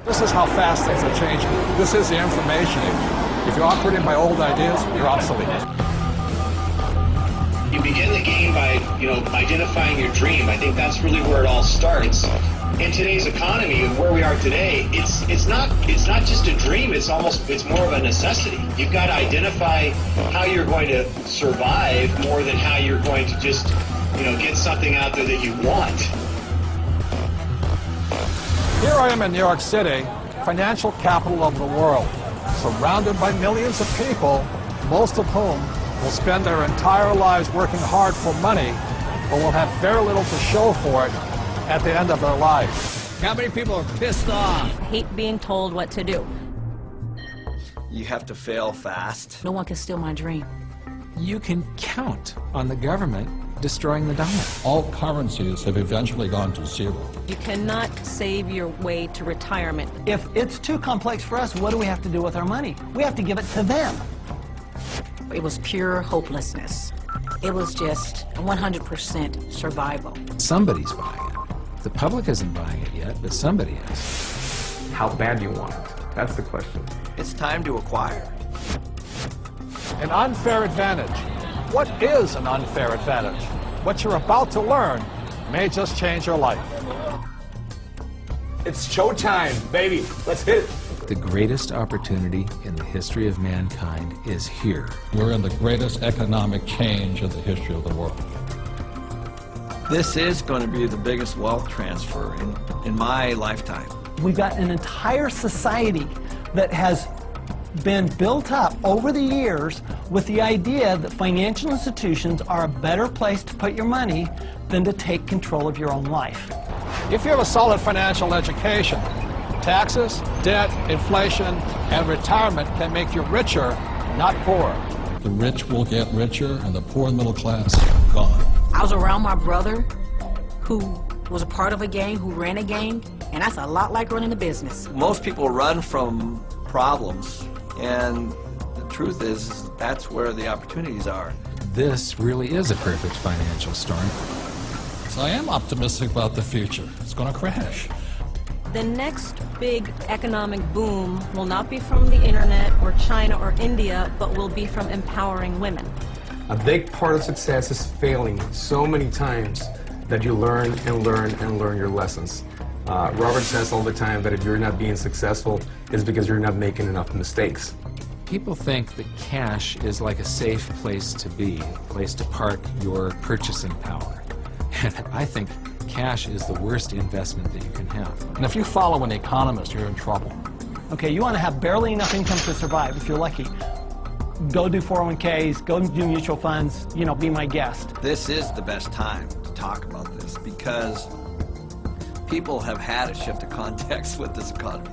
This is how fast things are changing. This is the information age. If you're operating by old ideas, you're obsolete. You begin the game by, identifying your dream. I think that's really where it all starts. In today's economy, where we are today, it's not just a dream. It's more of a necessity. You've got to identify how you're going to survive more than how you're going to just, get something out there that you want. Here I am in New York City, financial capital of the world, surrounded by millions of people, most of whom will spend their entire lives working hard for money, but will have very little to show for it at the end of their lives. How many people are pissed off? I hate being told what to do. You have to fail fast. No one can steal my dream. You can count on the government destroying the dollar. All currencies have eventually gone to zero. You cannot save your way to retirement. If it's too complex for us, what do we have to do with our money? We have to give it to them. It was pure hopelessness. It was just 100% survival. Somebody's buying it. The public isn't buying it yet, but somebody is. How bad do you want it? That's the question. It's time to acquire. An unfair advantage. What is an unfair advantage? What you're about to learn may just change your life. It's showtime, baby. Let's hit it. The greatest opportunity in the history of mankind is here. We're in the greatest economic change in the history of the world. This is going to be the biggest wealth transfer in my lifetime. We've got an entire society that has been built up over the years with the idea that financial institutions are a better place to put your money than to take control of your own life. If you have a solid financial education, taxes, debt, inflation, and retirement can make you richer, not poorer. The rich will get richer, and the poor and middle class, gone. I was around my brother who was a part of a gang, who ran a gang, and that's a lot like running a business. Most people run from problems, and the truth is that's where the opportunities are. This really is a perfect financial storm. So I am optimistic about the future. It's going to crash. The next big economic boom will not be from the internet or China or India, but will be from empowering women. A big part of success is failing so many times that you learn and learn and learn your lessons. Robert says all the time that if you're not being successful, it's because you're not making enough mistakes. People think that cash is like a safe place to be, a place to park your purchasing power. And I think cash is the worst investment that you can have. And if you follow an economist, you're in trouble. Okay, you want to have barely enough income to survive if you're lucky. Go do 401ks, go do mutual funds, be my guest. This is the best time to talk about this because people have had a shift of context with this economy.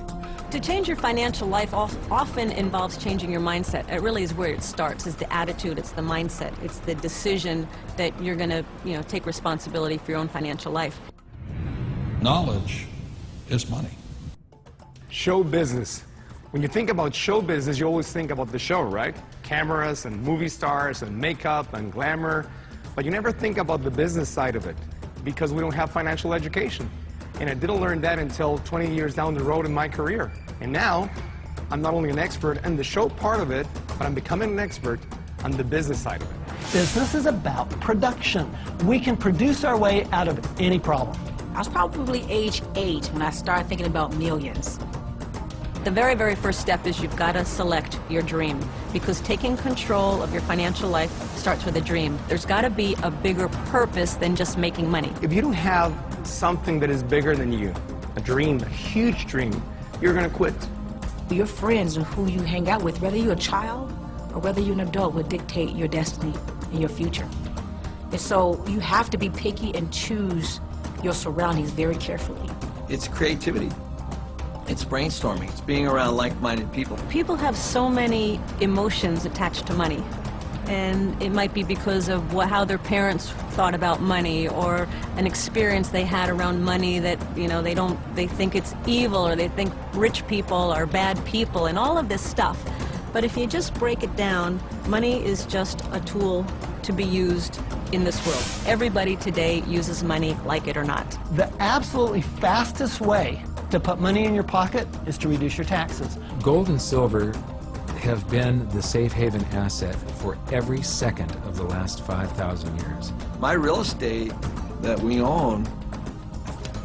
To change your financial life often involves changing your mindset. It really is where it starts, is the attitude, it's the mindset, it's the decision that you're going to, take responsibility for your own financial life. Knowledge is money. Show business. When you think about show business, you always think about the show, right? Cameras and movie stars and makeup and glamour. But you never think about the business side of it because we don't have financial education. And I didn't learn that until 20 years down the road in my career. And now, I'm not only an expert in the show part of it, but I'm becoming an expert on the business side of it. Business is about production. We can produce our way out of any problem. I was probably age 8 when I started thinking about millions. The very, very first step is you've got to select your dream, because taking control of your financial life starts with a dream. There's got to be a bigger purpose than just making money. If you don't have something that is bigger than you, a dream, a huge dream, you're going to quit. Your friends and who you hang out with, whether you're a child or whether you're an adult, will dictate your destiny and your future. And so you have to be picky and choose your surroundings very carefully. It's creativity. It's brainstorming. It's being around like-minded people. People have so many emotions attached to money. And it might be because of how their parents thought about money, or an experience they had around money that, they think it's evil, or they think rich people are bad people, and all of this stuff. But if you just break it down, money is just a tool to be used in this world. Everybody today uses money, like it or not. The absolutely fastest way to put money in your pocket is to reduce your taxes. Gold and silver have been the safe haven asset for every second of the last 5,000 years. My real estate that we own,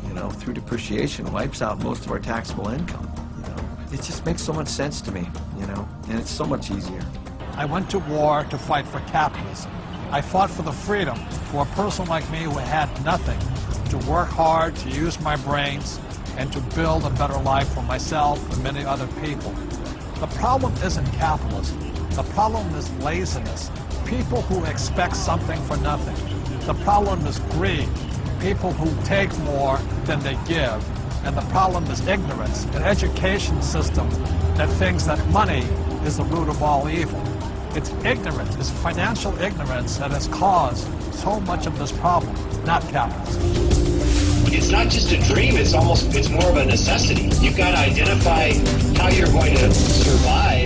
you know, through depreciation wipes out most of our taxable income. You know, it just makes so much sense to me, you know, and it's so much easier. I went to war to fight for capitalism. I fought for the freedom for a person like me who had nothing, to work hard, to use my brains, and to build a better life for myself and many other people. The problem isn't capitalism. The problem is laziness. People who expect something for nothing. The problem is greed. People who take more than they give. And the problem is ignorance, an education system that thinks that money is the root of all evil. It's ignorance, it's financial ignorance that has caused so much of this problem, not capitalism. It's not just a dream, it's more of a necessity. You've got to identify how you're going to survive